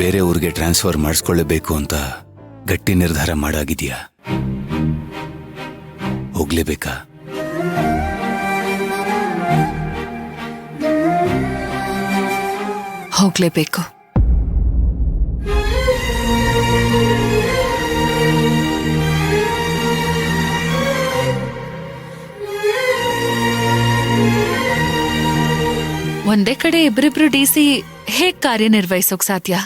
ಬೇರೆ ಊರಿಗೆ ಟ್ರಾನ್ಸ್ಫರ್ ಮಾಡಿಸ್ಕೊಳ್ಳೇಬೇಕು ಅಂತ ಗಟ್ಟಿ ನಿರ್ಧಾರ ಮಾಡಾಗಿದ್ಯಾ? ಹೋಗ್ಲೇಬೇಕಾ? ಹೋಗ್ಲೇಬೇಕು. ಒಂದೇ ಕಡೆ ಇಬ್ರಿಬ್ರು ಡಿಸಿ ಹೇಗ್ ಕಾರ್ಯನಿರ್ವಹಿಸೋಕ್ ಸಾಧ್ಯ?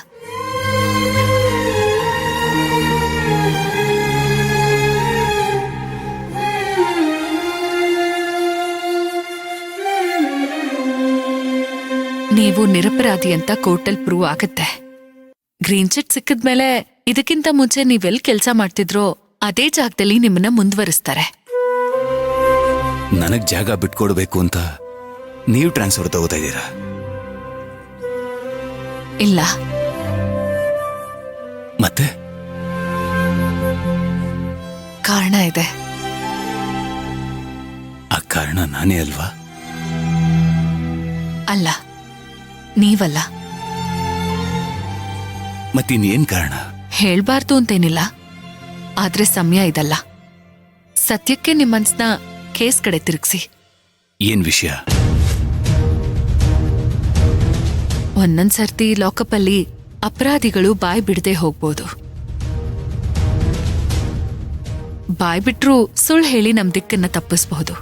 ನೀವು ನಿರಪರಾಧಿ ಅಂತ ಕೋರ್ಟಲ್ ಪ್ರೂವ್ ಆಗತ್ತೆ. ಗ್ರೀನ್ ಚಿಟ್ ಸಿಕ್ಕಿದ್ಮೇಲೆ ಇದಕ್ಕಿಂತ ಮುಂಚೆ ನೀವೆಲ್ ಕೆಲಸ ಮಾಡ್ತಿದ್ರೋ ಅದೇ ಜಾಗದಲ್ಲಿ ನಿಮ್ಮನ್ನ ಮುಂದುವರಿಸ್ತಾರೆ. ನನಗ್ ಜಾಗ ಬಿಟ್ಕೊಡ್ಬೇಕು ಅಂತ ನೀವು ಟ್ರಾನ್ಸ್ಫರ್ ತಗೋತಾ ಇದ್ದೀರಾ? ಇಲ್ಲ. ಮತ್ತೆ ಕಾರಣ ಇದೆ. ಆ ಕಾರಣ ನಾನೇ ಅಲ್ವಾ? ಅಲ್ಲ, ನೀವಲ್ಲ. ಮತ್ತಿನ್ನೇನ್ ಕಾರಣ? ಹೇಳ್ಬಾರ್ದು ಅಂತೇನಿಲ್ಲ, ಆದ್ರೆ ಸಮಯ ಇದಲ್ಲ. ಸತ್ಯಕ್ಕೆ ನಿಮ್ಮ ಮನ್ಸ್ನ ಕೇಸ್ ಕಡೆ ತಿರುಗಿಸಿ. ಏನ್ ವಿಷಯ? ಒಂದೊಂದ್ಸರ್ತಿ ಲಾಕಪ್ ಅಲ್ಲಿ ಅಪರಾಧಿಗಳು ಬಾಯ್ ಬಿಡದೆ ಹೋಗ್ಬೋದು. ಬಾಯ್ ಬಿಟ್ರೂ ಸುಳ್ಳು ಹೇಳಿ ನಮ್ ದಿಕ್ಕನ್ನ ತಪ್ಪಿಸಬಹುದು.